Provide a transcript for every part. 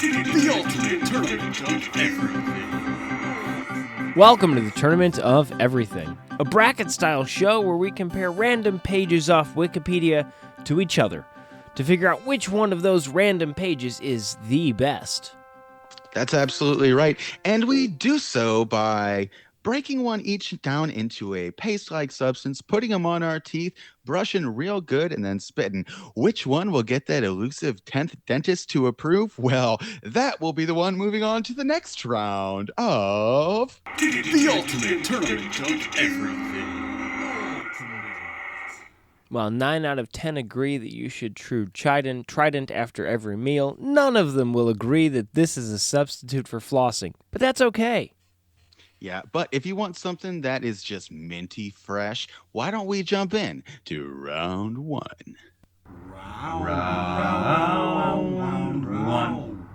The ultimate tournament of everything. Welcome to the Tournament of Everything, a bracket-style show where we compare random pages off Wikipedia to each other to figure out which one of those random pages is the best. That's absolutely right. And we do so by breaking one each down into a paste-like substance, putting them on our teeth, brushing real good, and then spitting. Which one will get that elusive 10th dentist to approve? Well, that will be the one moving on to the next round of... The ultimate tournament of everything. While 9 out of 10 agree that you should chew Trident after every meal, none of them will agree that this is a substitute for flossing. But that's okay. Yeah, but if you want something that is just minty fresh, why don't we jump in to round one? Round one.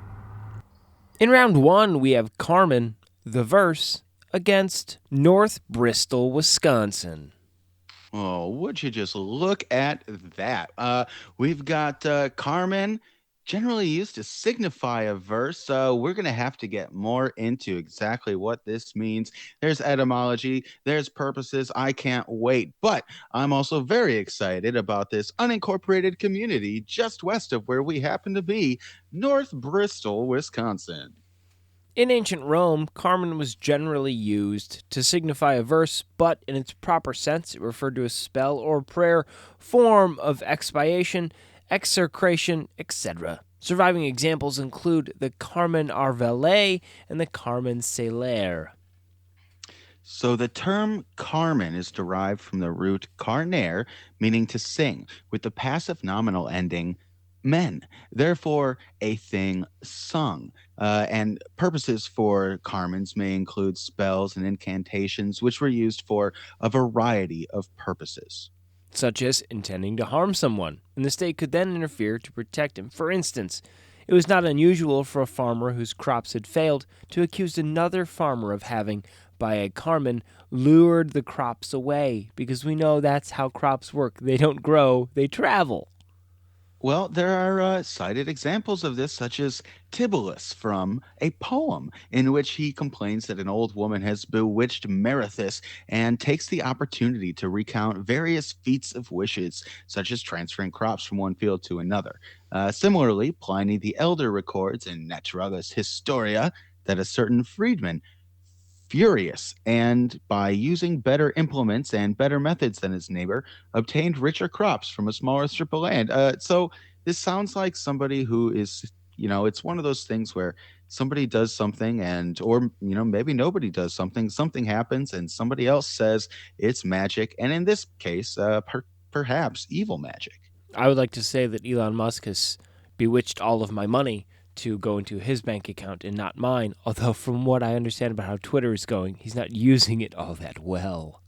In round one, we have Carmen, the verse, against North Bristol, Wisconsin. Oh, would you just look at that? We've got Carmen, generally used to signify a verse. So we're going to have to get more into exactly what this means. There's etymology, there's purposes. I can't wait. But I'm also very excited about this unincorporated community just west of where we happen to be, North Bristol, Wisconsin. In ancient Rome, Carmen was generally used to signify a verse, but in its proper sense, it referred to a spell or prayer, form of expiation, execration, etc. Surviving examples include the Carmen Arvele and the Carmen Celere. So the term Carmen is derived from the root carnere, meaning to sing, with the passive nominal ending men. Therefore, a thing sung. And purposes for Carmens may include spells and incantations, which were used for a variety of purposes. Such as intending to harm someone, and the state could then interfere to protect him. For instance, it was not unusual for a farmer whose crops had failed to accuse another farmer of having, by a Carmen, lured the crops away, because we know that's how crops work. They don't grow, they travel. Well, there are cited examples of this, such as Tibullus from a poem in which he complains that an old woman has bewitched Merathis and takes the opportunity to recount various feats of wishes, such as transferring crops from one field to another. Similarly, Pliny the Elder records in Naturalibus Historia that a certain freedman, furious, and by using better implements and better methods than his neighbor, obtained richer crops from a smaller strip of land. So this sounds like somebody who is, it's one of those things where somebody does something or maybe nobody does something happens, and somebody else says it's magic. And in this case, perhaps evil magic. I would like to say that Elon Musk has bewitched all of my money to go into his bank account and not mine, although from what I understand about how Twitter is going, he's not using it all that well.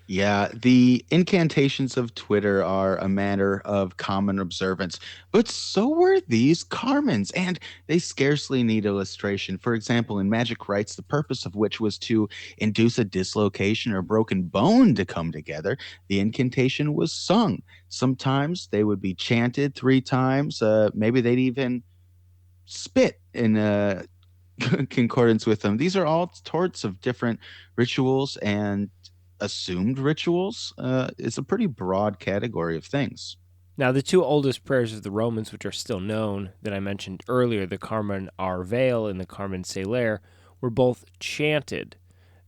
Yeah, the incantations of Twitter are a matter of common observance, but so were these Carmens, and they scarcely need illustration. For example, in magic rites, the purpose of which was to induce a dislocation or broken bone to come together, the incantation was sung. Sometimes they would be chanted 3 times. Maybe they'd even spit in concordance with them. These are all sorts of different rituals and assumed rituals. It's a pretty broad category of things. Now, the 2 oldest prayers of the Romans, which are still known, that I mentioned earlier, the Carmen Arvele and the Carmen Celere, were both chanted.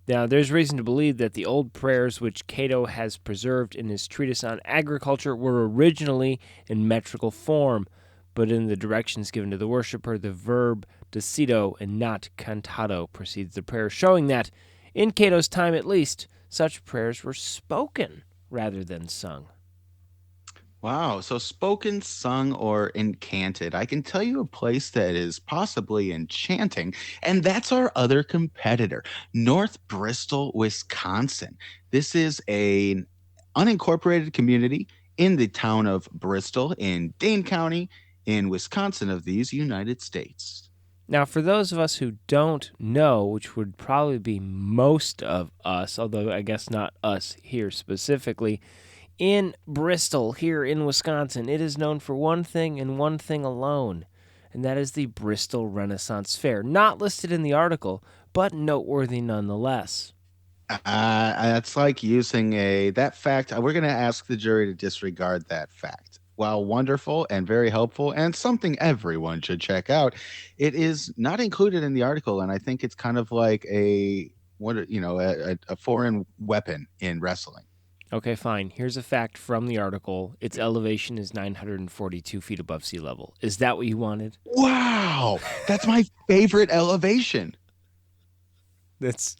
Now, there's reason to believe that the old prayers which Cato has preserved in his treatise on agriculture were originally in metrical form, but in the directions given to the worshiper, the verb decido and not cantato precedes the prayer, showing that, in Cato's time at least, such prayers were spoken rather than sung. Wow, so spoken, sung, or incanted. I can tell you a place that is possibly enchanting, and that's our other competitor, North Bristol, Wisconsin. This is an unincorporated community in the town of Bristol in Dane County in Wisconsin of these United States. Now, for those of us who don't know, which would probably be most of us, although I guess not us here specifically, in Bristol, here in Wisconsin, it is known for one thing and one thing alone, and that is the Bristol Renaissance Fair. Not listed in the article, but noteworthy nonetheless. That's like using that fact. We're going to ask the jury to disregard that fact. While wonderful and very helpful and something everyone should check out, it is not included in the article, and I think it's kind of like a foreign weapon in wrestling. Okay, fine. Here's a fact from the article. Its elevation is 942 feet above sea level. Is that what you wanted? Wow, that's my favorite elevation. It's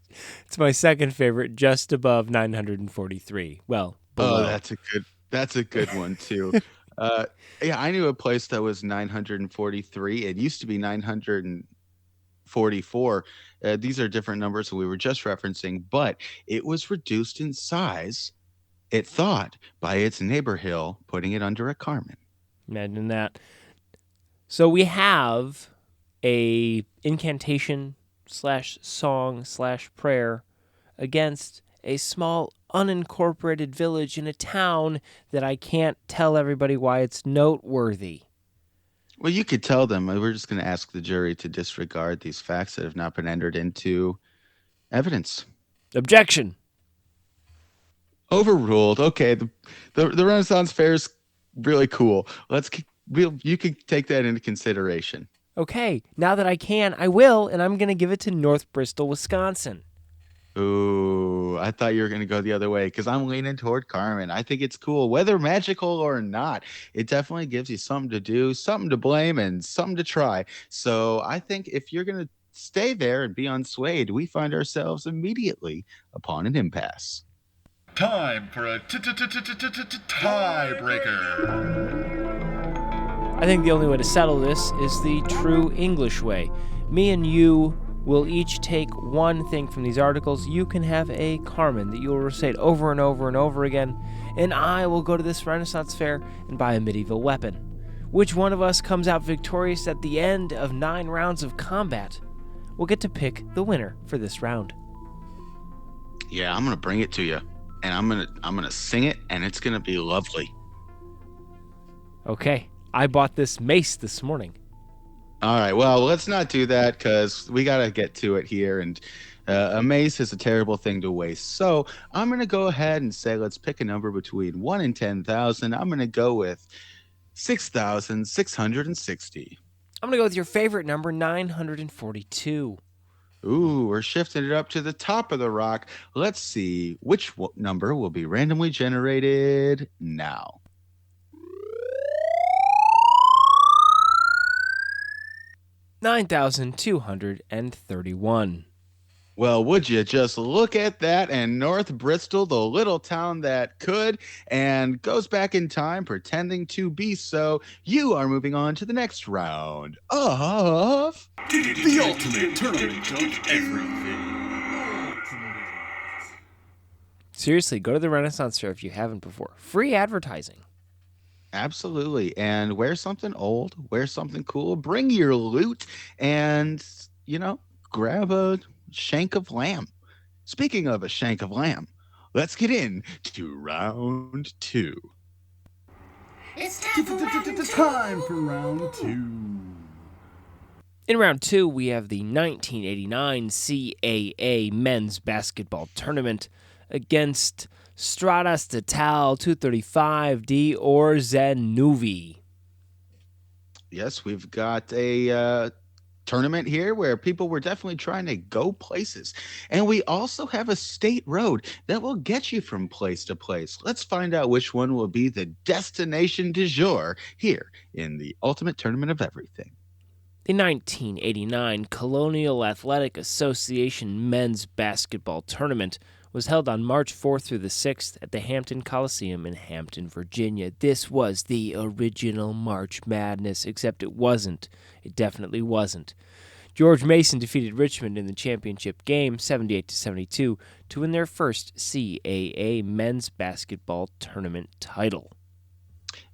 my second favorite, just above 943. Well, below. Oh, that's a good one too. Yeah, I knew a place that was 943. It used to be 944. These are different numbers that we were just referencing, but it was reduced in size, it thought, by its neighbor hill, putting it under a Carmen. Imagine that. So we have a incantation /song/prayer against a small unincorporated village in a town that I can't tell everybody why it's noteworthy. Well, you could tell them. We're just going to ask the jury to disregard these facts that have not been entered into evidence. Objection. Overruled. Okay, the Renaissance Fair is really cool. You can take that into consideration. Okay, now that I can, I will, and I'm going to give it to North Bristol, Wisconsin. Ooh, I thought you were going to go the other way because I'm leaning toward Carmen. I think it's cool, whether magical or not. It definitely gives you something to do, something to blame, and something to try. So I think if you're going to stay there and be unswayed, we find ourselves immediately upon an impasse. Time for a tiebreaker. I think the only way to settle this is the true English way. Me and you will each take one thing from these articles. You can have a Carmen that you will recite over and over and over again, and I will go to this Renaissance Fair and buy a medieval weapon. Which one of us comes out victorious at the end of 9 rounds of combat? We'll get to pick the winner for this round. Yeah, I'm going to bring it to you, and I'm going to sing it, and it's going to be lovely. Okay. I bought this mace this morning. All right, well, let's not do that because we got to get to it here, and a mace is a terrible thing to waste. So I'm going to go ahead and say let's pick a number between 1 and 10,000. I'm going to go with 6,660. I'm going to go with your favorite number, 942. Ooh, we're shifting it up to the top of the rock. Let's see which number will be randomly generated now. 9,231. Well, would you just look at that? And North Bristol, the little town that could and goes back in time pretending to be so. You are moving on to the next round of The ultimate tournament of everything. Seriously, go to the Renaissance Fair if you haven't before. Free advertising. Absolutely. And wear something old, wear something cool, bring your loot, and, grab a shank of lamb. Speaking of a shank of lamb, let's get into round 2. It's time for round 2. In round 2, we have the 1989 CAA Men's Basketball Tournament against Strada Statale 235 di Orzanuvi. Yes, we've got a tournament here where people were definitely trying to go places. And we also have a state road that will get you from place to place. Let's find out which one will be the destination du jour here in the ultimate tournament of everything. The 1989 Colonial Athletic Association Men's Basketball Tournament was held on March 4th through the 6th at the Hampton Coliseum in Hampton, Virginia. This was the original March Madness, except it wasn't. It definitely wasn't. George Mason defeated Richmond in the championship game, 78-72, to win their first CAA men's basketball tournament title.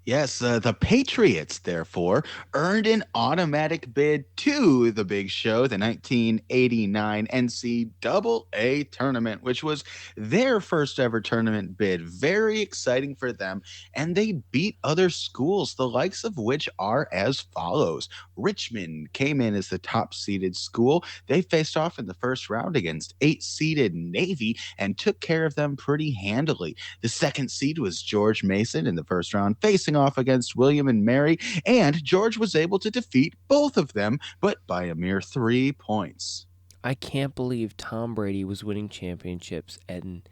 Yes, the Patriots, therefore, earned an automatic bid to the big show, the 1989 NCAA tournament, which was their first ever tournament bid. Very exciting for them. And they beat other schools, the likes of which are as follows. Richmond came in as the top seeded school. They faced off in the first round against 8 seeded Navy and took care of them pretty handily. The second seed was George Mason in the first round, facing off against William and Mary, and George was able to defeat both of them, but by a mere 3 points. I can't believe Tom Brady was winning championships in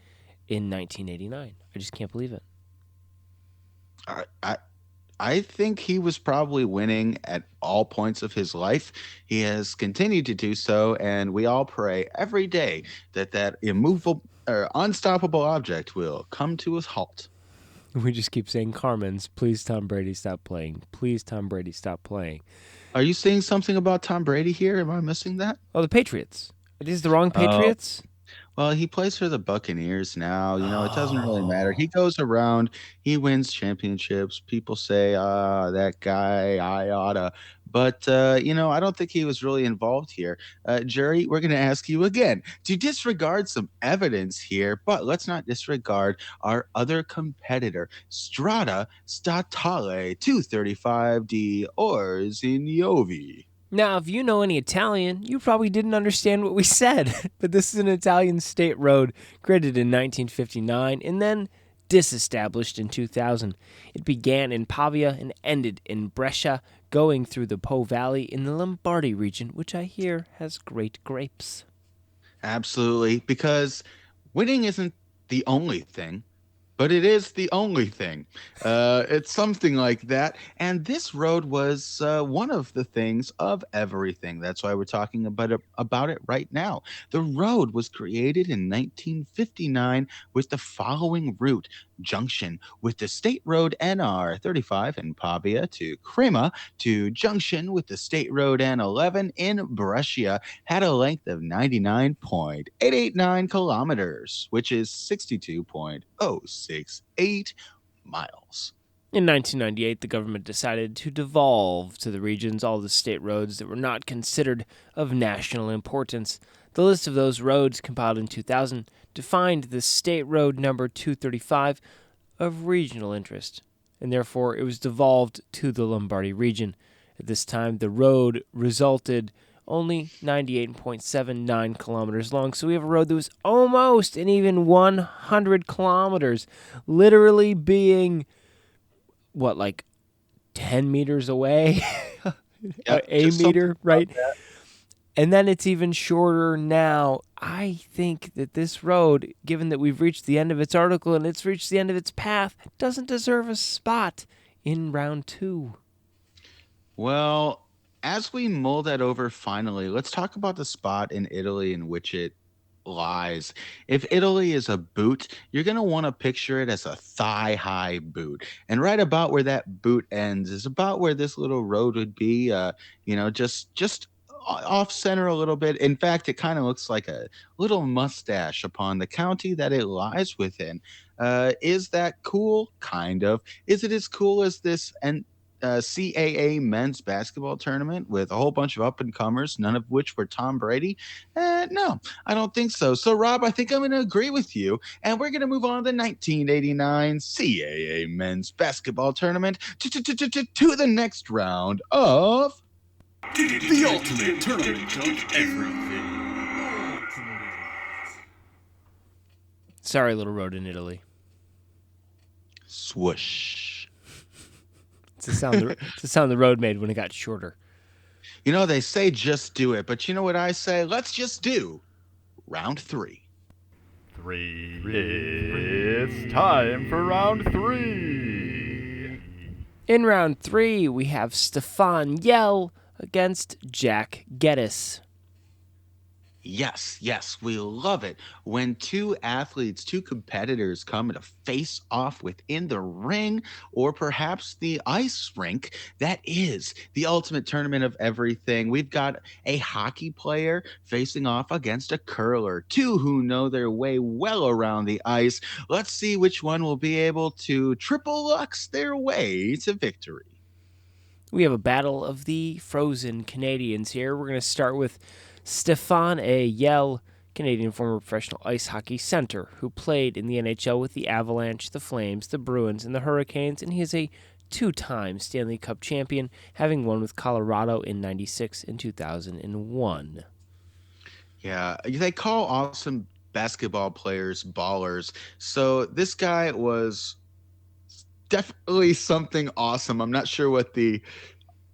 1989. I just can't believe it. I, I, I think he was probably winning at all points of his life. He has continued to do so, and we all pray every day that that immovable or unstoppable object will come to a halt. We just keep saying Carmen's, please Tom Brady stop playing. Please Tom Brady stop playing. Are you saying something about Tom Brady here? Am I missing that? Oh, the Patriots. Are these the wrong Patriots? Well, he plays for the Buccaneers now. It doesn't really matter. He Oh. goes around, he wins championships. People say, that guy, I oughta. But, I don't think he was really involved here. Jerry, we're going to ask you again to disregard some evidence here, but let's not disregard our other competitor, Strada Statale 235 di Orsignovi. Now, if you know any Italian, you probably didn't understand what we said, but this is an Italian state road created in 1959 and then disestablished in 2000. It began in Pavia and ended in Brescia, going through the Po Valley in the Lombardy region, which I hear has great grapes. Absolutely, because winning isn't the only thing, but it is the only thing. It's something like that. And this road was one of the things of everything. That's why we're talking about it right now. The road was created in 1959 with the following route junction with the State Road NR 35 in Pavia to Crema to junction with the State Road N11 in Brescia had a length of 99.889 kilometers, which is 62.068 miles. In 1998, the government decided to devolve to the regions all the state roads that were not considered of national importance. The list of those roads, compiled in 2000, defined the state road number 235 of regional interest, and therefore it was devolved to the Lombardy region. At this time, the road resulted only 98.79 kilometers long, so we have a road that was almost and even 100 kilometers, literally being like 10 meters away? Yep, A just meter, something right? about that. And then it's even shorter now. I think that this road, given that we've reached the end of its article and it's reached the end of its path, doesn't deserve a spot in round 2. Well, as we mull that over finally, let's talk about the spot in Italy in which it lies. If Italy is a boot, you're going to want to picture it as a thigh high boot. And right about where that boot ends is about where this little road would be, just off center a little bit. In fact, it kind of looks like a little mustache upon the county that it lies within. Is that cool? Kind of. Is it as cool as this and CAA men's basketball tournament with a whole bunch of up and comers, none of which were Tom Brady? No, I don't think so. So, Rob, I think I'm going to agree with you, and we're going to move on to the 1989 CAA men's basketball tournament to the next round of The ultimate tournament of everything. Sorry, little road in Italy. swoosh. It's the sound the road made when it got shorter. They say just do it, but you know what I say? Let's just do round 3. It's time for round 3. In round 3, we have Stefan Yell against Jack Geddes. Yes, yes, we love it when two athletes, two competitors come to face off within the ring or perhaps the ice rink. That is the ultimate tournament of everything. We've got a hockey player facing off against a curler, two who know their way well around the ice. Let's see which one will be able to triple lux their way to victory. We have a battle of the frozen Canadians here. We're going to start with Stefan A. Yell, Canadian former professional ice hockey center, who played in the NHL with the Avalanche, the Flames, the Bruins, and the Hurricanes, and he is a two-time Stanley Cup champion, having won with Colorado in 96 and 2001. Yeah, they call awesome basketball players ballers. So this guy was definitely something awesome. I'm not sure what the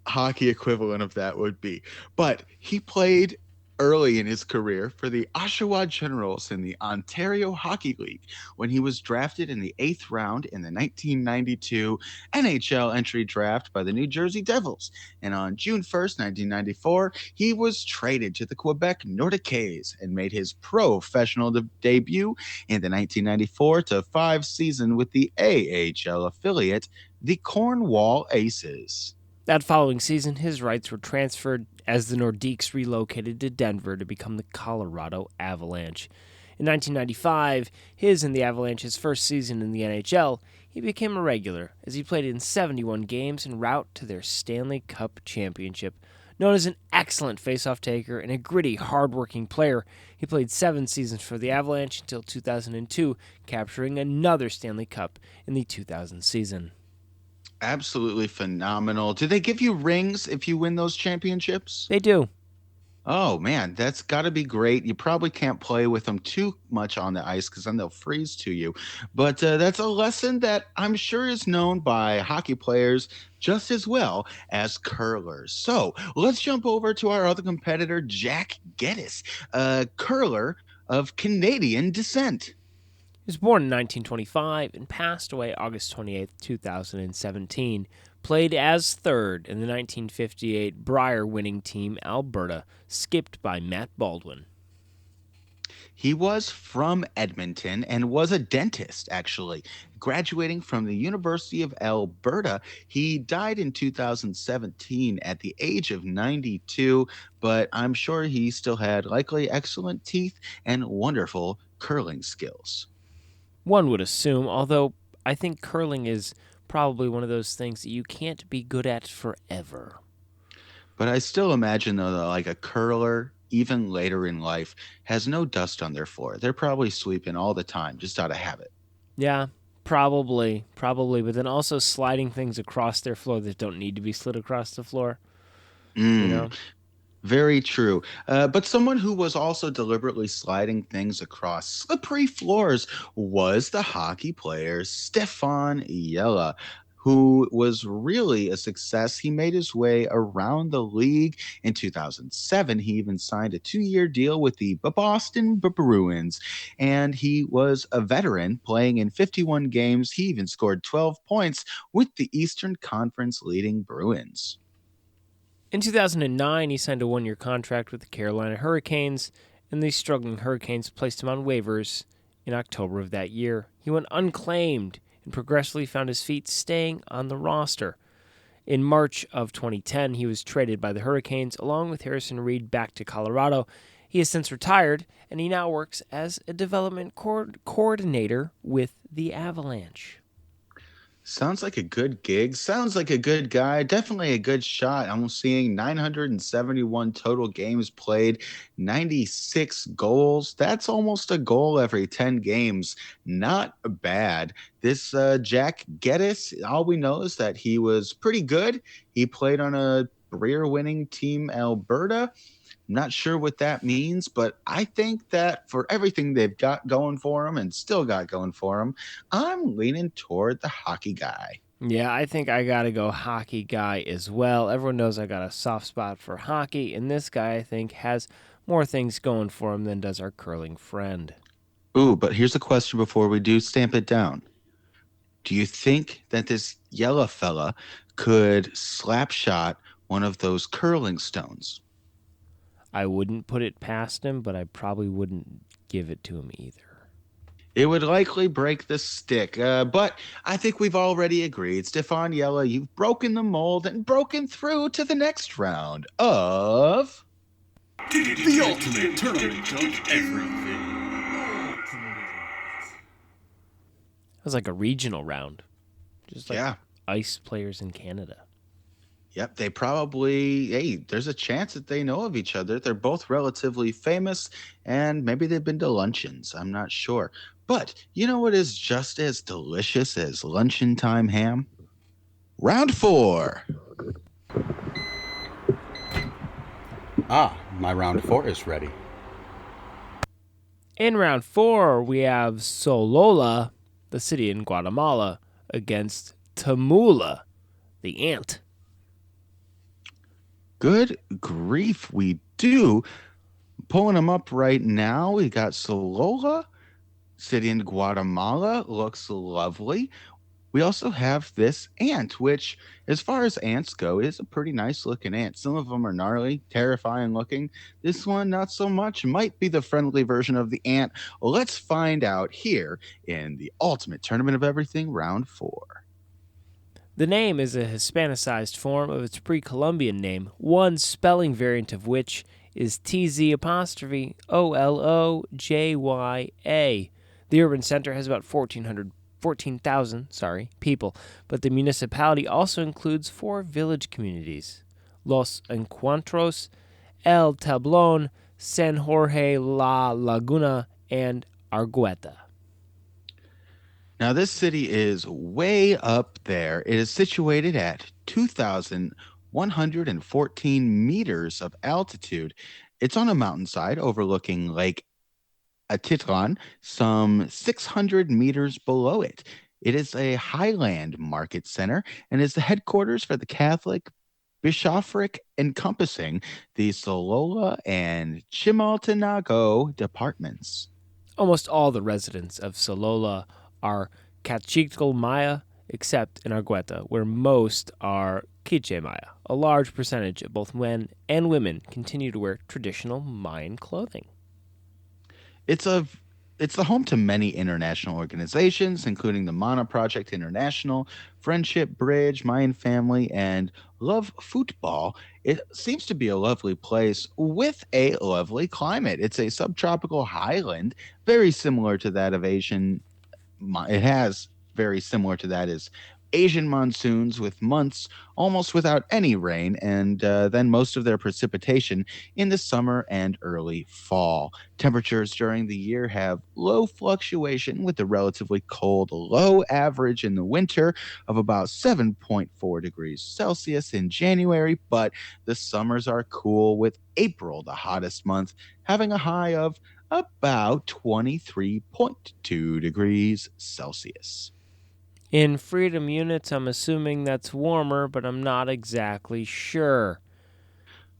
hockey equivalent of that would be. But he played early in his career for the Oshawa Generals in the Ontario Hockey League when he was drafted in the eighth round in the 1992 NHL entry draft by the New Jersey Devils. And on June 1st, 1994, he was traded to the Quebec Nordiques and made his professional debut in the 1994 to 5 season with the AHL affiliate, the Cornwall Aces. That following season, his rights were transferred as the Nordiques relocated to Denver to become the Colorado Avalanche. In 1995, his and the Avalanche's first season in the NHL, he became a regular as he played in 71 games en route to their Stanley Cup championship. Known as an excellent faceoff taker and a gritty, hard-working player, he played 7 seasons for the Avalanche until 2002, capturing another Stanley Cup in the 2000 season. Absolutely phenomenal. Do they give you rings if you win those championships? They do. Oh man, that's got to be great. You probably can't play with them too much on the ice because then they'll freeze to you. But that's a lesson that I'm sure is known by hockey players just as well as curlers. So let's jump over to our other competitor, Jack Geddes, a curler of Canadian descent. He was born in 1925 and passed away August 28, 2017. Played as third in the 1958 Brier winning team Alberta, skipped by Matt Baldwin. He was from Edmonton and was a dentist, actually. Graduating from the University of Alberta, he died in 2017 at the age of 92, but I'm sure he still had likely excellent teeth and wonderful curling skills. One would assume, although I think curling is probably one of those things that you can't be good at forever. But I still imagine, though, that like a curler, even later in life, has no dust on their floor. They're probably sweeping all the time, just out of habit. Yeah, probably, but then also sliding things across their floor that don't need to be slid across the floor, you Mm, know? very true. But someone who was also deliberately sliding things across slippery floors was the hockey player Stefan Yella, who was really a success. He made his way around the league in 2007. He even signed a 2 year deal with the Boston Bruins, and he was a veteran playing in 51 games. He even scored 12 points with the Eastern Conference leading Bruins. In 2009, he signed a 1-year contract with the Carolina Hurricanes, and the struggling Hurricanes placed him on waivers in October of that year. He went unclaimed and progressively found his feet staying on the roster. In March of 2010, he was traded by the Hurricanes along with Harrison Reed back to Colorado. He has since retired, and he now works as a development coordinator with the Avalanche. Sounds like a good gig. Sounds like a good guy. Definitely a good shot. I'm seeing 971 total games played, 96 goals. That's almost a goal every 10 games. Not bad. This Jack Geddes, all we know is that he was pretty good. He played on a career winning team, Alberta. Not sure what that means, but I think that for everything they've got going for them and still got going for them, I'm leaning toward the hockey guy. Yeah, I think I gotta go hockey guy as well. Everyone knows I got a soft spot for hockey, and this guy, I think, has more things going for him than does our curling friend. Ooh, but here's a question before we do stamp it down. Do you think that this yellow fella could slap shot one of those curling stones? I wouldn't put it past him, but I probably wouldn't give it to him either. It would likely break the stick, but I think we've already agreed. Stefan Yella, you've broken the mold and broken through to the next round of... The ultimate tournament of everything. It was like a regional round. Just like Yeah. ice players in Canada. Yep, they probably, hey, there's a chance that they know of each other. They're both relatively famous, and maybe they've been to luncheons. I'm not sure. But you know what is just as delicious as luncheon time ham? Round 4. Ah, my round 4 is ready. In round 4, we have Solola, the city in Guatemala, against Tamula, the ant. Good grief, we do. Pulling them up right now. We got Solola, city in Guatemala. Looks lovely. We also have this ant, which, as far as ants go, is a pretty nice looking ant. Some of them are gnarly, terrifying looking. This one, not so much. Might be the friendly version of the ant. Let's find out here in the Ultimate Tournament of Everything, round 4. The name is a Hispanicized form of its pre-Columbian name, one spelling variant of which is TZ''OLOJYA. The urban center has about 14,000 people, but the municipality also includes 4 village communities: Los Encuentros, El Tablón, San Jorge La Laguna, and Argueta. Now, this city is way up there. It is situated at 2,114 meters of altitude. It's on a mountainside overlooking Lake Atitlan, some 600 meters below it. It is a highland market center and is the headquarters for the Catholic bishopric encompassing the Solola and Chimaltenango departments. Almost all the residents of Solola are Cachical Maya, except in Argueta, where most are Quiche Maya. A large percentage of both men and women continue to wear traditional Mayan clothing. It's the home to many international organizations, including the Mana Project International, Friendship Bridge, Mayan Family, and Love Football. It seems to be a lovely place with a lovely climate. It's a subtropical highland, very similar to that of Asian. It has very similar to that is Asian monsoons with months almost without any rain, and then most of their precipitation in the summer and early fall. Temperatures during the year have low fluctuation with a relatively cold low average in the winter of about 7.4 degrees Celsius in January, but the summers are cool with April, the hottest month, having a high of about 23.2 degrees Celsius. In freedom units, I'm assuming that's warmer, but I'm not exactly sure.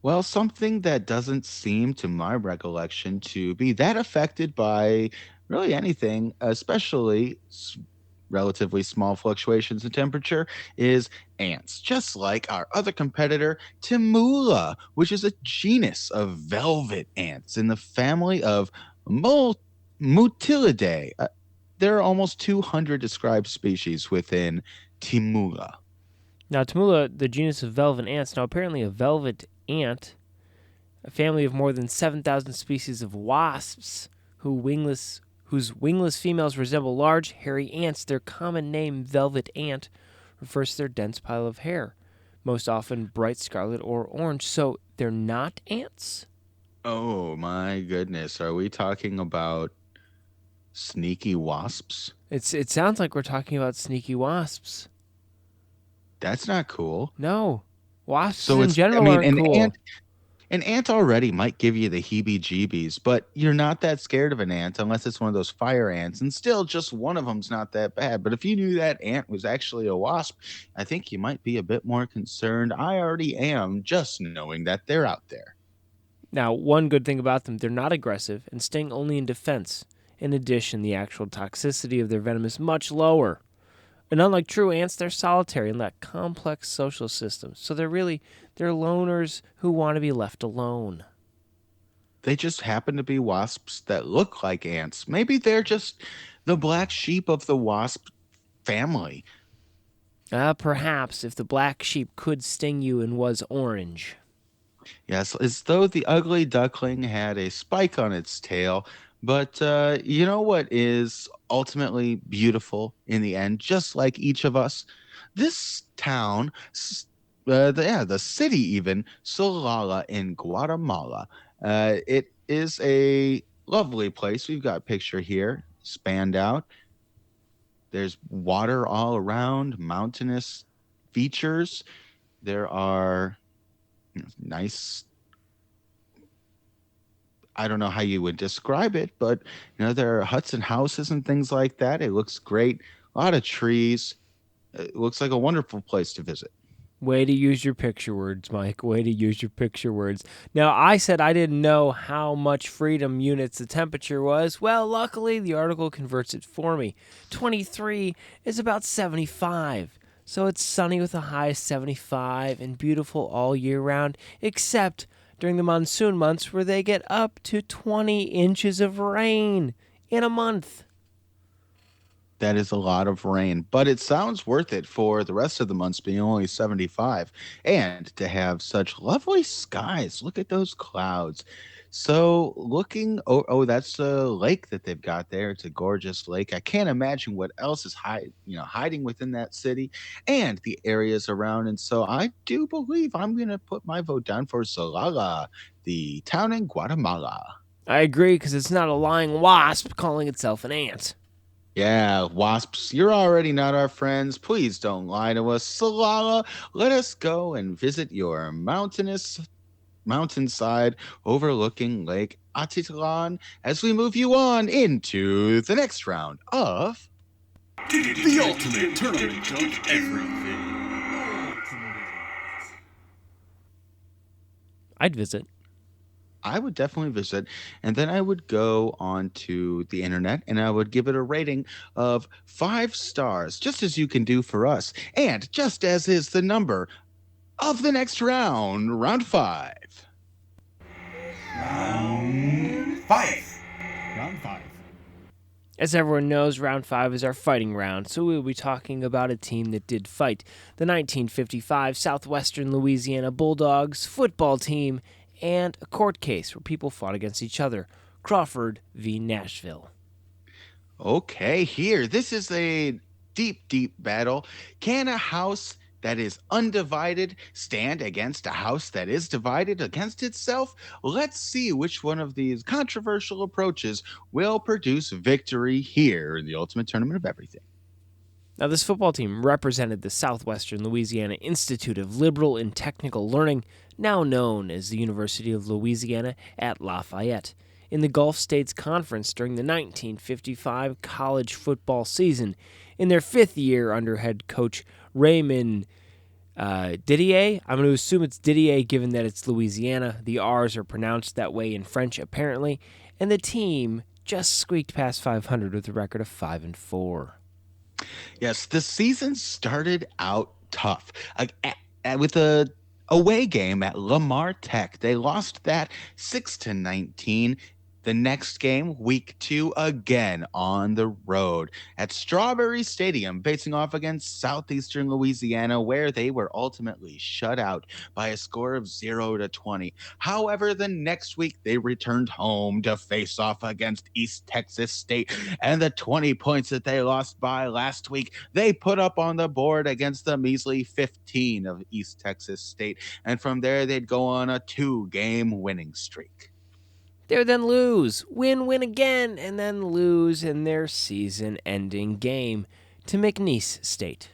Well, something that doesn't seem, to my recollection, to be that affected by really anything, especially relatively small fluctuations in temperature, is ants. Just like our other competitor, Timula, which is a genus of velvet ants in the family of Mutilidae. There are almost 200 described species within Timula. Now, Tamula, the genus of velvet ants, now apparently a velvet ant, a family of more than 7,000 species of wasps whose wingless females resemble large, hairy ants. Their common name, velvet ant, refers to their dense pile of hair, most often bright scarlet or orange. So they're not ants? Oh my goodness. Are we talking about sneaky wasps? It sounds like we're talking about sneaky wasps. That's not cool. No. Wasps So in general aren't cool. An ant already might give you the heebie-jeebies, but you're not that scared of an ant unless it's one of those fire ants, and still just one of them's not that bad. But if you knew that ant was actually a wasp, I think you might be a bit more concerned. I already am, just knowing that they're out there. Now, one good thing about them, they're not aggressive and sting only in defense. In addition, the actual toxicity of their venom is much lower. And unlike true ants, they're solitary and lack complex social systems. So they're loners who want to be left alone. they just happen to be wasps that look like ants. Maybe they're just the black sheep of the wasp family. Perhaps if the black sheep could sting you and was orange. Yes, as though the ugly duckling had a spike on its tail. But you know what is ultimately beautiful in the end, just like each of us? This town, the city even, Solala in Guatemala. It is a lovely place. We've got a picture here, spanned out. There's water all around, mountainous features. There are nice, I don't know how you would describe it, but there are huts and houses and things like that. It looks great. A lot of trees. It looks like a wonderful place to visit. Way to use your picture words, Mike. Way to use your picture words. Now, I said I didn't know how much freedom units the temperature was. Well, luckily, the article converts it for me. 23 is about 75. So it's sunny with a high of 75 and beautiful all year round, except during the monsoon months where they get up to 20 inches of rain in a month. That is a lot of rain, but it sounds worth it for the rest of the months being only 75 and to have such lovely skies. Look at those clouds. So, that's a lake that they've got there. It's a gorgeous lake. I can't imagine what else is hiding within that city and the areas around. And so, I do believe I'm going to put my vote down for Solala, the town in Guatemala. I agree, because it's not a lying wasp calling itself an ant. Yeah, wasps, you're already not our friends. Please don't lie to us. Solala, let us go and visit your mountainside overlooking Lake Atitlan as we move you on into the next round of The ultimate tournament of everything. I'd visit. I would definitely visit, and then I would go onto the internet and I would give it a rating of 5 stars, just as you can do for us, and just as is the number of the next round, round 5. Round 5. Round 5. As everyone knows, round 5 is our fighting round, so we'll be talking about a team that did fight. The 1955 Southwestern Louisiana Bulldogs football team, and a court case where people fought against each other. Crawford v. Nashville. Okay, here. This is a deep, deep battle. Can a house that is undivided stand against a house that is divided against itself? Let's see which one of these controversial approaches will produce victory here in the ultimate tournament of everything. Now, this football team represented the Southwestern Louisiana Institute of Liberal and Technical Learning, now known as the University of Louisiana at Lafayette, in the Gulf States Conference during the 1955 college football season. In their 5th year under head coach Raymond Didier, I'm going to assume it's Didier given that it's Louisiana. The R's are pronounced that way in French, apparently. And the team just squeaked past 500 with a record of 5-4. Yes, the season started out tough. With a away game at Lamar Tech. They lost that 6-19. The next game, week 2, again on the road at Strawberry Stadium, facing off against Southeastern Louisiana, where they were ultimately shut out by a score of 0-20. However, the next week they returned home to face off against East Texas State, and the 20 points that they lost by last week, they put up on the board against the measly 15 of East Texas State, and from there they'd go on a 2-game winning streak. They would then lose, win again, and then lose in their season-ending game to McNeese State.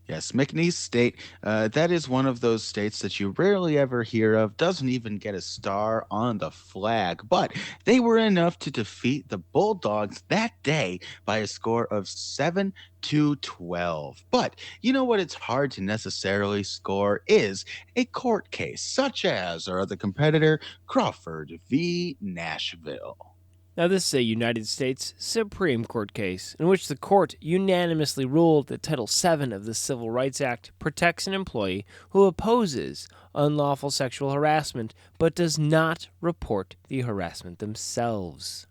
Yes, McNeese State, that is one of those states that you rarely ever hear of, doesn't even get a star on the flag, but they were enough to defeat the Bulldogs that day by a score of 7-12. But you know what it's hard to necessarily score is a court case, such as our other competitor, Crawford v. Nashville. Now, this is a United States Supreme Court case in which the court unanimously ruled that Title VII of the Civil Rights Act protects an employee who opposes unlawful sexual harassment but does not report the harassment themselves.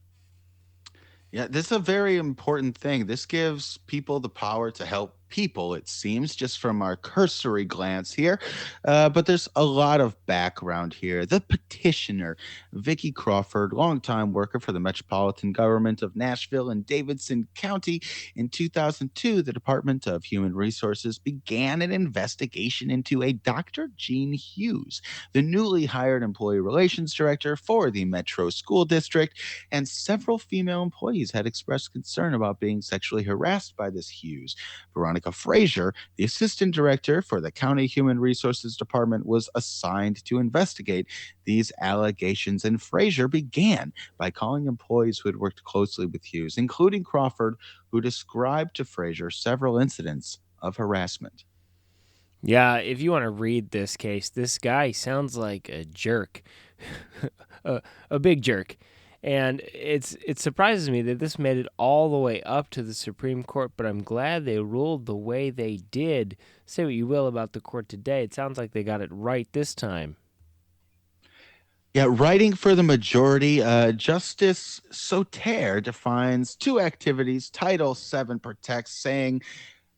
Yeah, this is a very important thing. This gives people the power to help people, it seems, just from our cursory glance here. But there's a lot of background here. The petitioner, Vicky Crawford, longtime worker for the Metropolitan Government of Nashville and Davidson County. In 2002, the Department of Human Resources began an investigation into a Dr. Jean Hughes, the newly hired employee relations director for the Metro School District, and several female employees had expressed concern about being sexually harassed by this Hughes. Veronica Frazier, the assistant director for the County Human Resources Department, was assigned to investigate these allegations. And Frazier began by calling employees who had worked closely with Hughes, including Crawford, who described to Frazier several incidents of harassment. Yeah, if you want to read this case, this guy sounds like a jerk, a big jerk. And it surprises me that this made it all the way up to the Supreme Court, but I'm glad they ruled the way they did. Say what you will about the court today, it sounds like they got it right this time. Yeah, writing for the majority, Justice Soter defines two activities Title VII protects, saying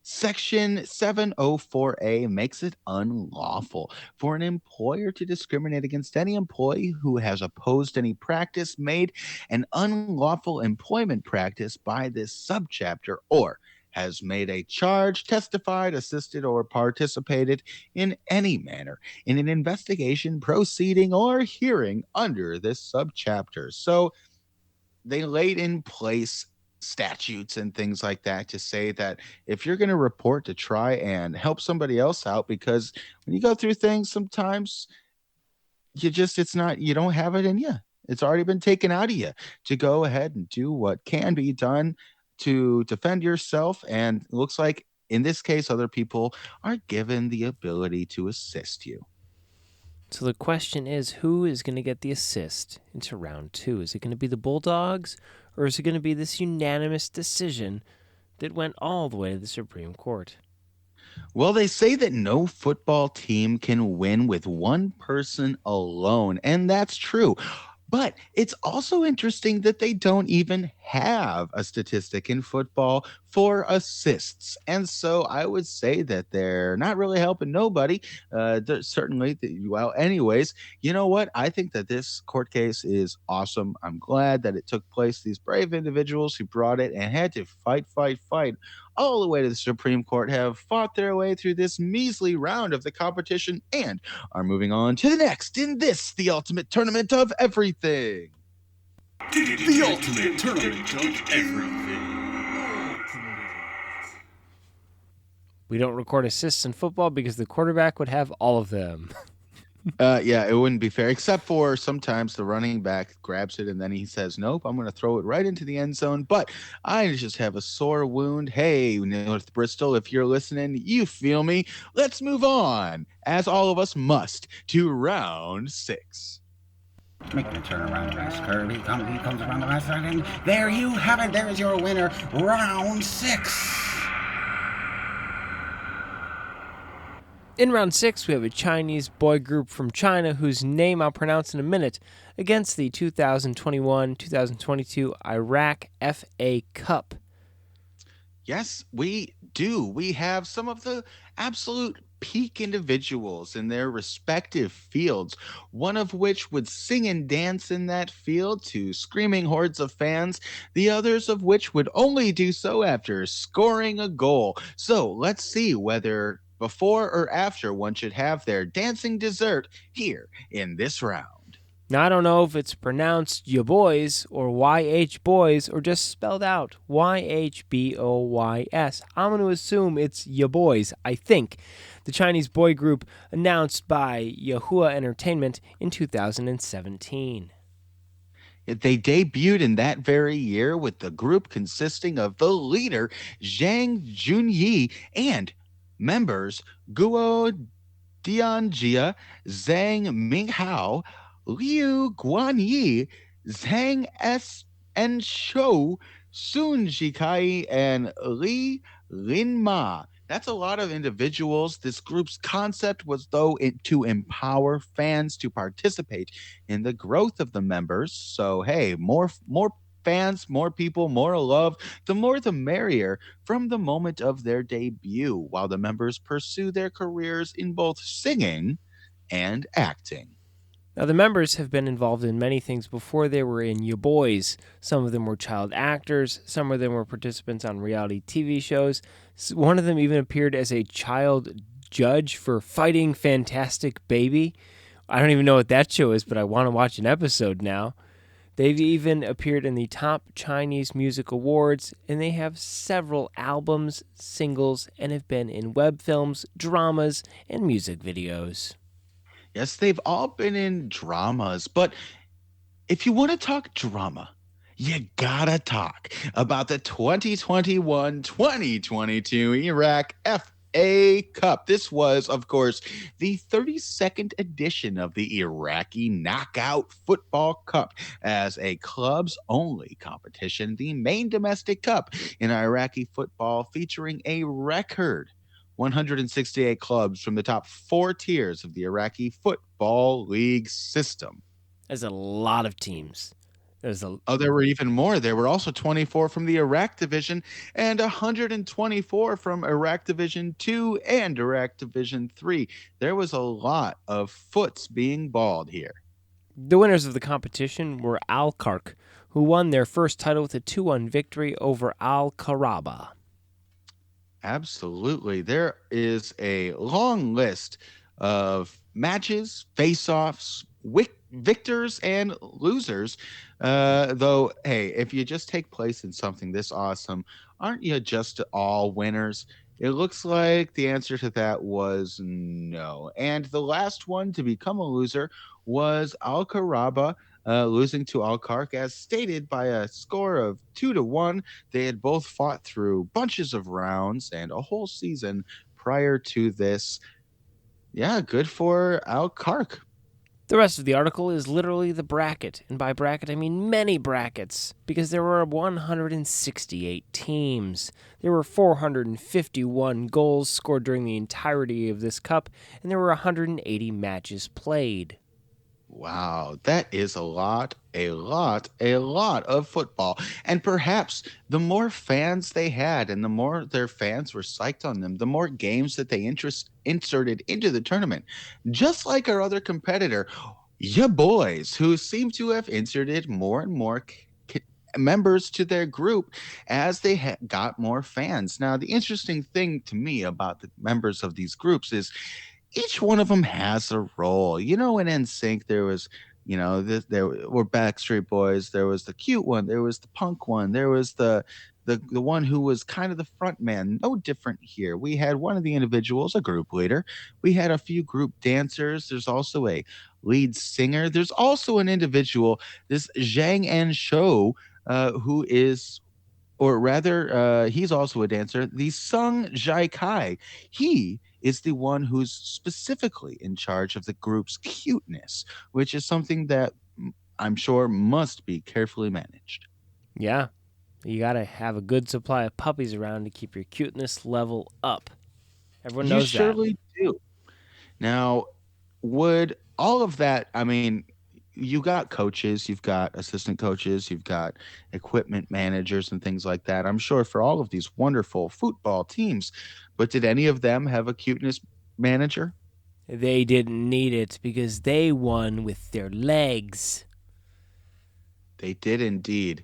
Section 704A makes it unlawful for an employer to discriminate against any employee who has opposed any practice made an unlawful employment practice by this subchapter or has made a charge, testified, assisted, or participated in any manner in an investigation, proceeding, or hearing under this subchapter. So they laid in place statutes and things like that to say that if you're going to report, to try and help somebody else out, because when you go through things sometimes it's not, you don't have it in you. It's already been taken out of you to go ahead and do what can be done to defend yourself. And it looks like in this case other people are given the ability to assist you. So the question is, who is going to get the assist into round two? Is it going to be the Bulldogs, or is it going to be this unanimous decision that went all the way to the Supreme Court? Well, they say that no football team can win with one person alone, and that's true. But it's also interesting that they don't even have a statistic in football for assists. And so I would say that they're not really helping nobody. Certainly, well, anyways, you know what? I think that this court case is awesome. I'm glad that it took place. These brave individuals who brought it and had to fight all the way to the Supreme Court have fought their way through this measly round of the competition and are moving on to the next in this, the ultimate tournament of everything. The ultimate tournament of everything. We don't record assists in football because the quarterback would have all of them. Yeah, it wouldn't be fair, except for sometimes the running back grabs it and then he says, nope, I'm going to throw it right into the end zone. But I just have a sore wound. Hey, North Bristol, if you're listening, you feel me. Let's move on, as all of us must, to round 6. Make the turn around the last curve. He comes around the last side, and there you have it. There is your winner, round 6. In round 6, we have a Chinese boy group from China whose name I'll pronounce in a minute against the 2021-2022 Iraq FA Cup. Yes, we do. We have some of the absolute peak individuals in their respective fields, one of which would sing and dance in that field to screaming hordes of fans, the others of which would only do so after scoring a goal. So let's see whether before or after one should have their dancing dessert here in this round. Now, I don't know if it's pronounced ya boys or YH boys or just spelled out YHBOYS. I'm going to assume it's ya boys, I think. The Chinese boy group announced by Yahua Entertainment in 2017. They debuted in that very year with the group consisting of the leader, Zhang Junyi, and members Guo Dianjia, Zhang Minghao, Liu Guanyi, Zhang and Shou, Sun Jikai, and Li Linma. That's a lot of individuals. This group's concept was, to empower fans to participate in the growth of the members. So, hey, more fans, more people, more love. The more, the merrier. From the moment of their debut, while the members pursue their careers in both singing and acting. Now, the members have been involved in many things before they were in Ya Boys. Some of them were child actors, some of them were participants on reality TV shows. One of them even appeared as a child judge for Fighting Fantastic Baby. I don't even know what that show is, but I want to watch an episode now. They've even appeared in the top Chinese music awards, and they have several albums, singles, and have been in web films, dramas, and music videos. Yes, they've all been in dramas, but if you want to talk drama, you gotta talk about the 2021-2022 Iraq FA Cup. This was, of course, the 32nd edition of the Iraqi Knockout Football Cup as a clubs-only competition, the main domestic cup in Iraqi football, featuring a record 168 clubs from the top 4 tiers of the Iraqi Football League system. There's a lot of teams. There were even more. There were also 24 from the Iraq Division and 124 from Iraq Division 2 and Iraq Division 3. There was a lot of foots being balled here. The winners of the competition were Al-Kark, who won their first title with a 2-1 victory over Al-Karaba. Absolutely. There is a long list of matches, face-offs, victors, and losers. Though, hey, if you just take place in something this awesome, aren't you just all winners? It looks like the answer to that was no. And the last one to become a loser was Al-Karaba, losing to Al-Kark, as stated, by a score of 2-1. They had both fought through bunches of rounds and a whole season prior to this. Yeah, good for Al-Kark. The rest of the article is literally the bracket, and by bracket I mean many brackets, because there were 168 teams. There were 451 goals scored during the entirety of this cup, and there were 180 matches played. Wow, that is a lot of football. And perhaps the more fans they had and the more their fans were psyched on them, the more games that they inserted into the tournament. Just like our other competitor, Ya Boys, who seem to have inserted more and more members to their group as they got more fans. Now, the interesting thing to me about the members of these groups is each one of them has a role. You know, in NSYNC, there was, there were Backstreet Boys. There was the cute one. There was the punk one. There was the one who was kind of the front man. No different here. We had one of the individuals, a group leader. We had a few group dancers. There's also a lead singer. There's also an individual, this Zhang and Shou, who is, or rather, he's also a dancer. The Sung Jai Kai. He is the one who's specifically in charge of the group's cuteness, which is something that I'm sure must be carefully managed. Yeah, you gotta have a good supply of puppies around to keep your cuteness level up. Everyone knows that. You surely do. Now, would all of that, I mean, you got coaches, you've got assistant coaches, you've got equipment managers and things like that. I'm sure for all of these wonderful football teams, but did any of them have a cuteness manager? They didn't need it because they won with their legs. They did indeed.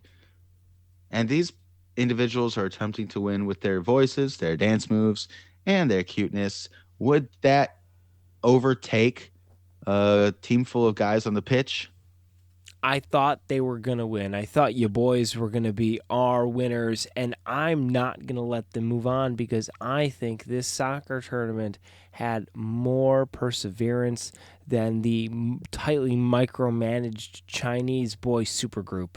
And these individuals are attempting to win with their voices, their dance moves, and their cuteness. Would that overtake a team full of guys on the pitch? I thought they were going to win. I thought Ya Boys were going to be our winners, and I'm not going to let them move on because I think this soccer tournament had more perseverance than the tightly micromanaged Chinese boy supergroup.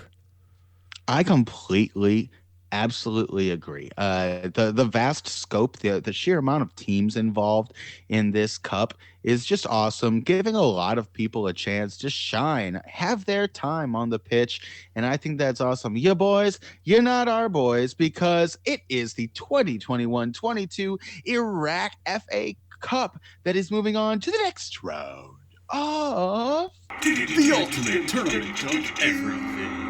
I completely Absolutely agree. The vast scope, the sheer amount of teams involved in this cup is just awesome, giving a lot of people a chance to shine, have their time on the pitch, and I think that's awesome. You boys, you're not our boys because it is the 2021-22 Iraq FA Cup that is moving on to the next round of The ultimate tournament of everything.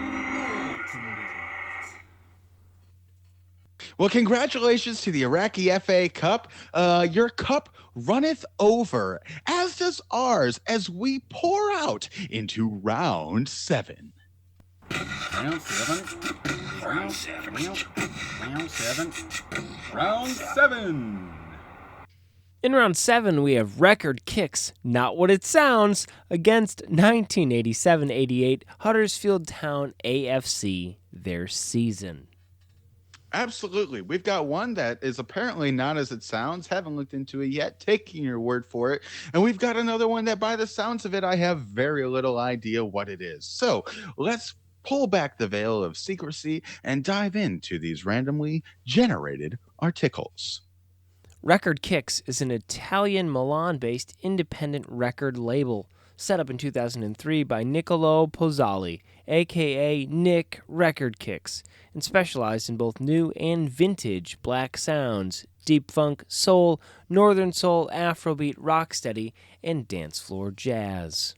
Well, congratulations to the Iraqi FA Cup. Your cup runneth over, as does ours, as we pour out into round 7. Round 7. Round 7. Round 7. Round 7. In round 7, we have Record Kicks, not what it sounds, against 1987-88 Huddersfield Town AFC, their season. Absolutely. We've got one that is apparently not as it sounds. Haven't looked into it yet, taking your word for it. And we've got another one that, by the sounds of it, I have very little idea what it is. So let's pull back the veil of secrecy and dive into these randomly generated articles. Record Kicks is an Italian Milan-based independent record label set up in 2003 by Niccolo Pozzali, aka Nick Record Kicks, and specialized in both new and vintage black sounds, deep funk, soul, northern soul, afrobeat, rocksteady, and dance floor jazz.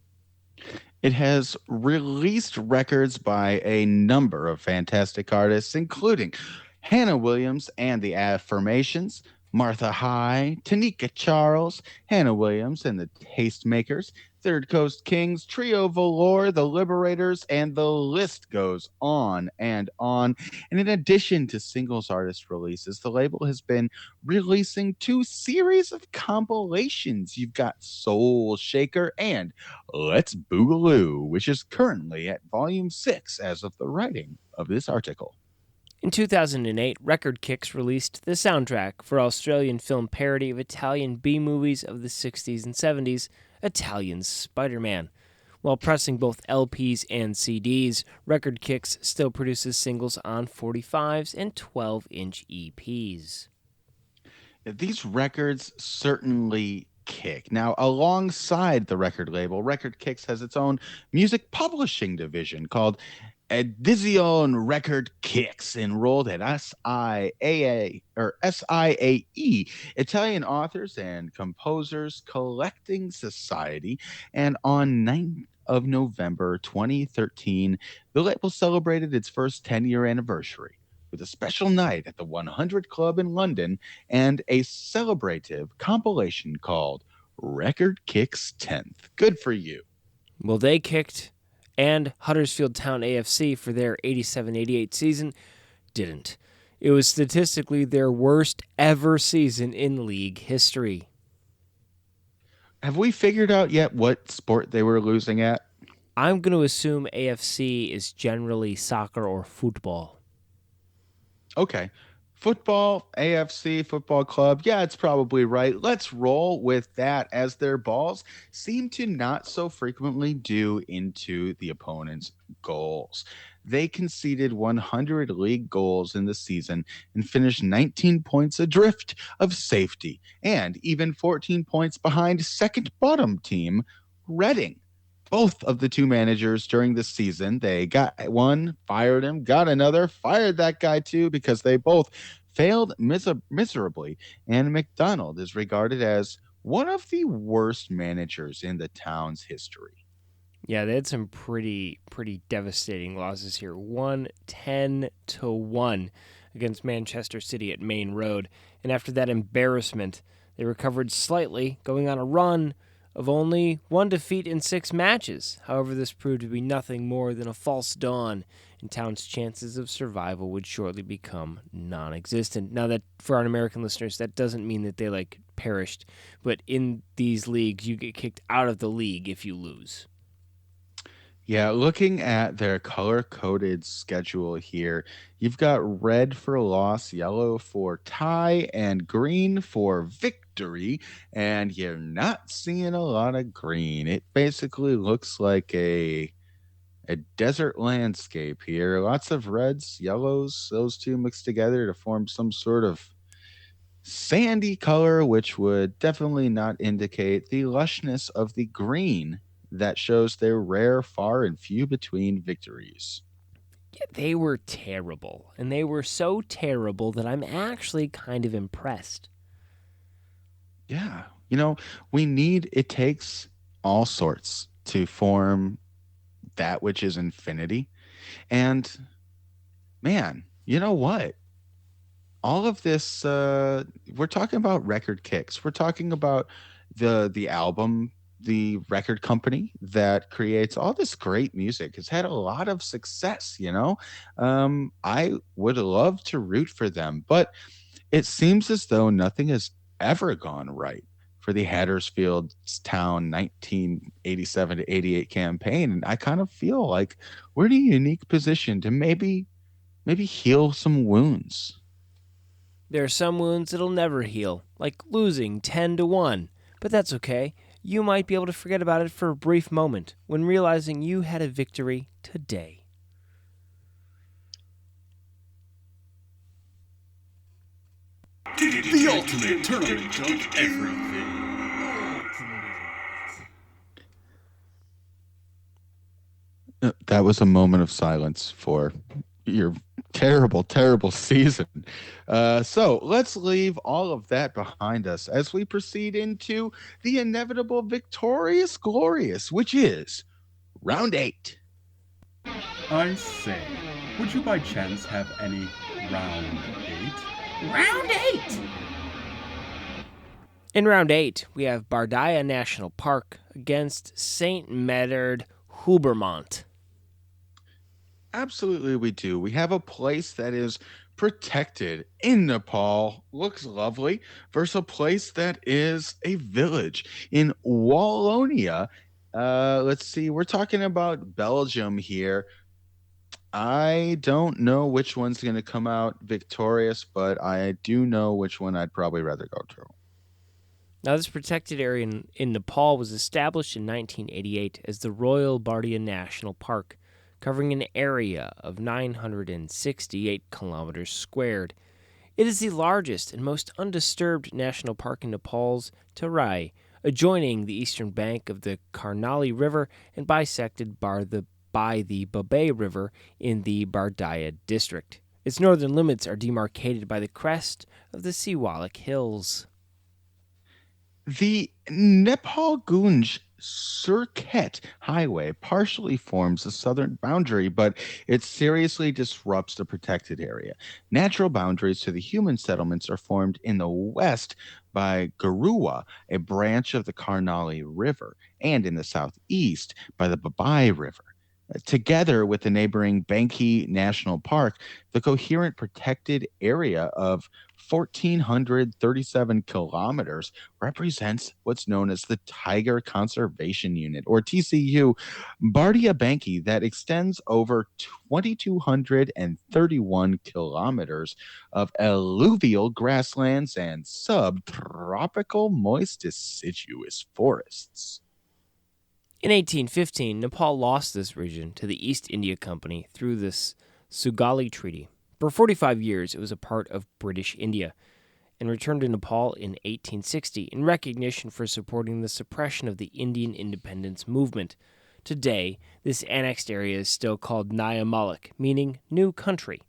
It has released records by a number of fantastic artists, including Hannah Williams and the Affirmations, Martha High, Tanika Charles, Hannah Williams and the Tastemakers, Third Coast Kings, Trio Valor, The Liberators, and the list goes on and on. And in addition to singles artist releases, the label has been releasing 2 series of compilations. You've got Soul Shaker and Let's Boogaloo, which is currently at volume 6 as of the writing of this article. In 2008, Record Kicks released the soundtrack for Australian film parody of Italian B-movies of the 60s and 70s, Italian Spider-Man. While pressing both LPs and CDs, Record Kicks still produces singles on 45s and 12-inch EPs. These records certainly kick. Now, alongside the record label, Record Kicks has its own music publishing division called Edizione Record Kicks, enrolled at SIAE, Italian Authors and Composers Collecting Society, and on 9th of November 2013, the label celebrated its first 10-year anniversary with a special night at the 100 Club in London and a celebrative compilation called Record Kicks 10th. Good for you. Well, they kicked, and Huddersfield Town AFC for their 87-88 season didn't. It was statistically their worst ever season in league history. Have we figured out yet what sport they were losing at? I'm going to assume AFC is generally soccer or football. Okay. Football, AFC, football club. Yeah, it's probably right. Let's roll with that, as their balls seem to not so frequently do into the opponent's goals. They conceded 100 league goals in the season and finished 19 points adrift of safety, and even 14 points behind second bottom team, Reading. Both of the two managers during the season, they got one, fired him, got another, fired that guy too, because they both failed miserably. And McDonald is regarded as one of the worst managers in the town's history. Yeah, they had some pretty devastating losses here. 1-10-1 against Manchester City at Main Road. And after that embarrassment, they recovered slightly, going on a run of only 1 defeat in 6 matches. However, this proved to be nothing more than a false dawn, and Town's chances of survival would shortly become non-existent. Now, that for our American listeners, that doesn't mean that they perished, but in these leagues, you get kicked out of the league if you lose. Yeah, looking at their color-coded schedule here, you've got red for loss, yellow for tie, and green for victory, and you're not seeing a lot of green. It basically looks like a a desert landscape here. Lots of reds, yellows, those two mixed together to form some sort of sandy color, which would definitely not indicate the lushness of the green that shows their rare, far, and few between victories. Yeah, they were terrible, and they were so terrible that I'm actually kind of impressed. Yeah. It takes all sorts to form that which is infinity. And man, you know what? All of this, we're talking about record kicks. We're talking about the album, the record company that creates all this great music has had a lot of success. I would love to root for them, but it seems as though nothing has ever gone right for the Hattersfieldstown 1987 to 88 campaign. And I kind of feel like we're in a unique position to maybe heal some wounds. There are some wounds that'll never heal, like losing 10-1, but that's okay. You might be able to forget about it for a brief moment when realizing you had a victory today. The ultimate tournament of everything. That was a moment of silence for your terrible, terrible season. So let's leave all of that behind us as we proceed into the inevitable victorious glorious, which is round 8. I say, would you by chance have any round 8? Round 8! In round 8, we have Bardaya National Park against St. Medard Hubermont. Absolutely, we do. We have a place that is protected in Nepal, looks lovely, versus a place that is a village in Wallonia. Let's see, we're talking about Belgium here. I don't know which one's going to come out victorious, but I do know which one I'd probably rather go to. Now, this protected area in Nepal was established in 1988 as the Royal Bardia National Park, covering an area of 968 kilometers squared. It is the largest and most undisturbed national park in Nepal's Terai, adjoining the eastern bank of the Karnali River and bisected by the Babay River in the Bardaya district. Its northern limits are demarcated by the crest of the Siwalik Hills. The Nepal Gunj Surkhet Highway partially forms the southern boundary, but it seriously disrupts the protected area. Natural boundaries to the human settlements are formed in the west by Garua, a branch of the Karnali River, and in the southeast by the Babai River. Together with the neighboring Banki National Park, the coherent protected area of 1,437 kilometers represents what's known as the Tiger Conservation Unit, or TCU, Bardia Banki, that extends over 2,231 kilometers of alluvial grasslands and subtropical moist deciduous forests. In 1815, Nepal lost this region to the East India Company through the Sugali Treaty. For 45 years, it was a part of British India and returned to Nepal in 1860 in recognition for supporting the suppression of the Indian independence movement. Today, this annexed area is still called Naya Malik, meaning new country.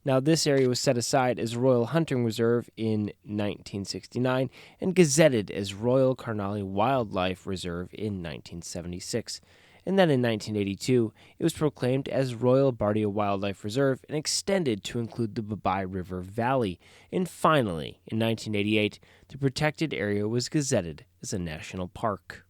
Now, this area was set aside as a Royal Hunting Reserve in 1969 and gazetted as Royal Karnali Wildlife Reserve in 1976. And then in 1982, it was proclaimed as Royal Bardia Wildlife Reserve and extended to include the Babai River Valley. And finally, in 1988, the protected area was gazetted as a national park.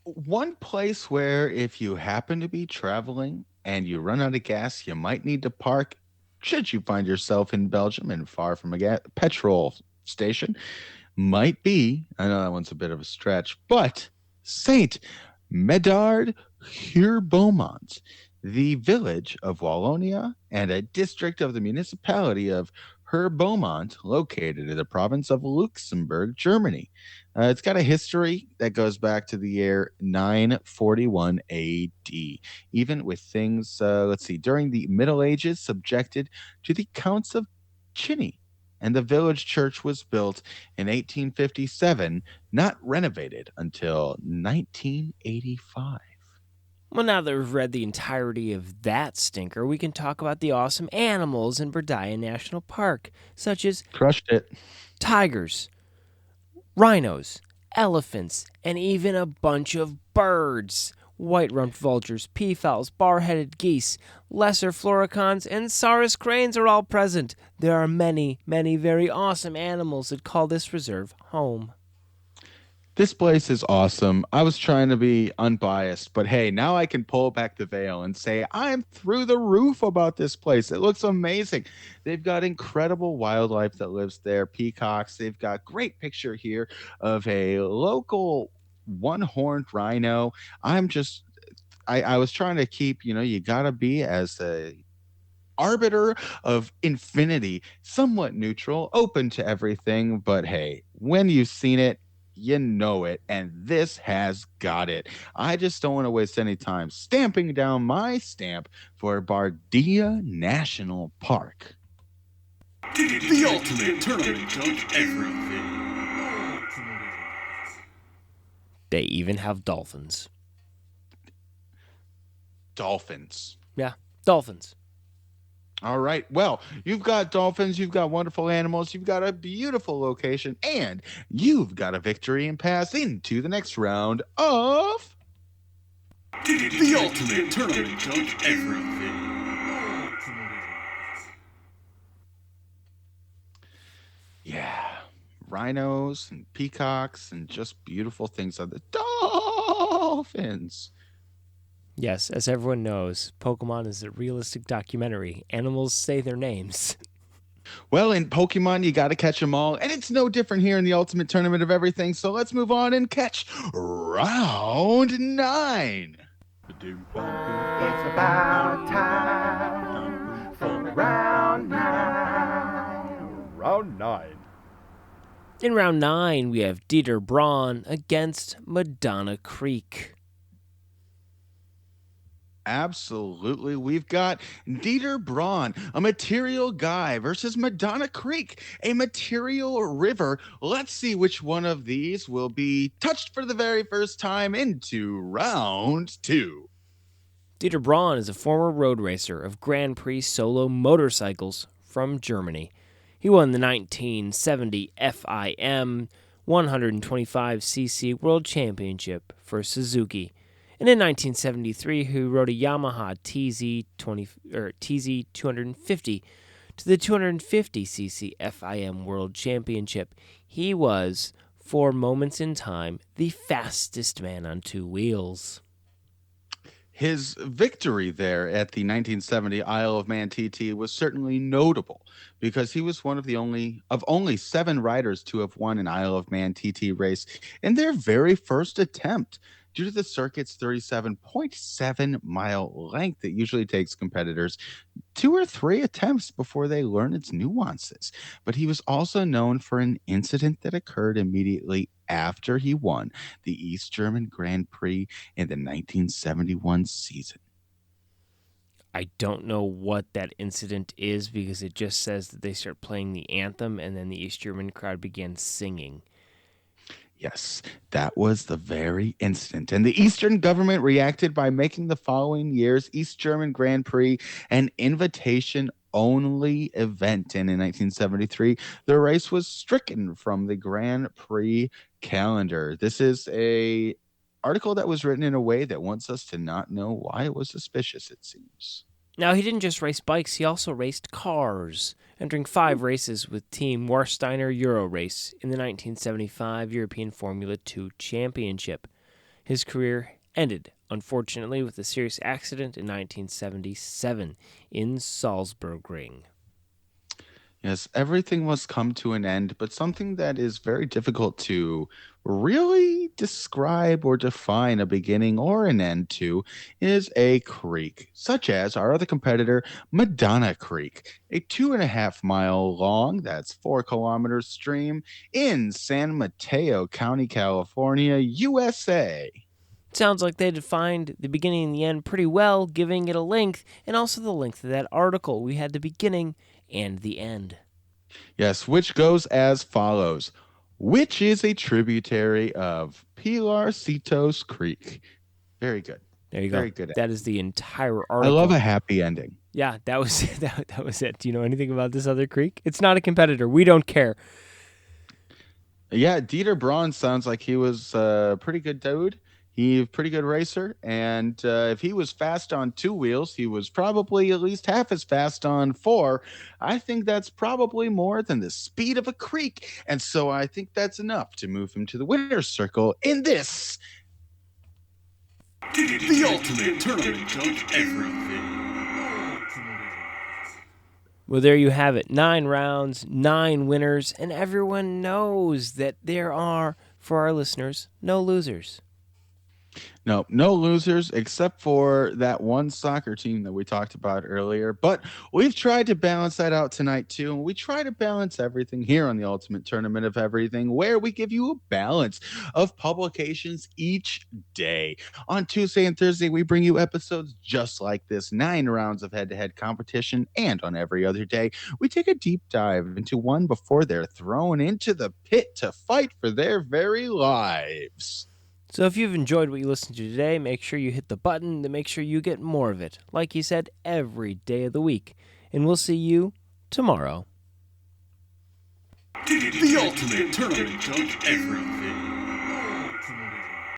One place where if you happen to be traveling and you run out of gas, you might need to park should you find yourself in Belgium and far from a petrol station might be, I know that one's a bit of a stretch, but Saint Medard Beaumont, the village of Wallonia and a district of the municipality of Her Beaumont, located in the province of Luxembourg, Germany. It's got a history that goes back to the year 941 AD, even with things, let's see, during the Middle Ages, subjected to the Counts of Chini. And the village church was built in 1857, not renovated until 1985. Well, now that we've read the entirety of that stinker, we can talk about the awesome animals in Berdaya National Park, such as Crushed it. tigers, rhinos, elephants, and even a bunch of birds. White-rumped vultures, peafowls, bar-headed geese, lesser floricons, and saurus cranes are all present. There are many, many very awesome animals that call this reserve home. This place is awesome. I was trying to be unbiased, but hey, now I can pull back the veil and say I'm through the roof about this place. It looks amazing. They've got incredible wildlife that lives there, peacocks. They've got great picture here of a local one-horned rhino. I was trying to keep, you got to be as a arbiter of infinity, somewhat neutral, open to everything, but hey, when you've seen it, you know it, and this has got it. I just don't want to waste any time stamping down my stamp for Bardia National Park. The ultimate tournament of everything. They even have dolphins. Dolphins. Yeah, dolphins. All right. Well, you've got dolphins, you've got wonderful animals, you've got a beautiful location, and you've got a victory and pass into the next round of The ultimate tournament of everything. yeah, rhinos and peacocks and just beautiful things on the dolphins. Yes, as everyone knows, Pokemon is a realistic documentary. Animals say their names. Well, in Pokemon, you got to catch them all, and it's no different here in the ultimate tournament of everything. So let's move on and catch round 9. It's about time for round 9. Round 9. In round 9, we have Dieter Braun against Madonna Creek. Absolutely. We've got Dieter Braun, a material guy, versus Madonna Creek, a material river. Let's see which one of these will be touched for the very first time into round 2. Dieter Braun is a former road racer of Grand Prix solo motorcycles from Germany. He won the 1970 FIM 125cc World Championship for Suzuki. And in 1973, he rode a Yamaha TZ250 to the 250cc FIM World Championship. He was, for moments in time, the fastest man on two wheels. His victory there at the 1970 Isle of Man TT was certainly notable because he was one of only 7 riders to have won an Isle of Man TT race in their very first attempt. Due to the circuit's 37.7 mile length, it usually takes competitors 2 or 3 attempts before they learn its nuances. But he was also known for an incident that occurred immediately after he won the East German Grand Prix in the 1971 season. I don't know what that incident is because it just says that they start playing the anthem and then the East German crowd began singing. Yes, that was the very incident. And the Eastern government reacted by making the following year's East German Grand Prix an invitation-only event. And in 1973, the race was stricken from the Grand Prix calendar. This is a article that was written in a way that wants us to not know why it was suspicious, it seems. Now, he didn't just race bikes, he also raced cars, entering 5 races with Team Warsteiner Euro Race in the 1975 European Formula 2 Championship. His career ended, unfortunately, with a serious accident in 1977 in Salzburgring. Yes, everything must come to an end, but something that is very difficult to really describe or define a beginning or an end to is a creek, such as our other competitor, Madonna Creek, a 2.5 mile long, that's 4 kilometers stream in San Mateo County, California, USA. Sounds like they defined the beginning and the end pretty well, giving it a length, and also the length of that article. We had the beginning and the end. Yes, which goes as follows. Which is a tributary of Pilarcitos Creek. Very good. There you go. Very good. That is the entire I article. love a happy ending. Yeah, that was that was it. Do you know anything about this other creek? It's not a competitor. We don't care. Yeah, Dieter Braun sounds like he was a pretty good dude. He's a pretty good racer. And if he was fast on 2 wheels, he was probably at least half as fast on 4. I think that's probably more than the speed of a creek. And so I think that's enough to move him to the winner's circle in this. The ultimate tournament of everything. Well, there you have it. 9 rounds, 9 winners, and everyone knows that there are, for our listeners, no losers. No losers except for that one soccer team that we talked about earlier. But we've tried to balance that out tonight, too. And we try to balance everything here on the Ultimate Tournament of Everything, where we give you a balance of publications each day. On Tuesday and Thursday, we bring you episodes just like this, 9 rounds of head-to-head competition. And on every other day, we take a deep dive into one before they're thrown into the pit to fight for their very lives. So if you've enjoyed what you listened to today, make sure you hit the button to make sure you get more of it. Like he said, every day of the week. And we'll see you tomorrow. The ultimate tournament of everything.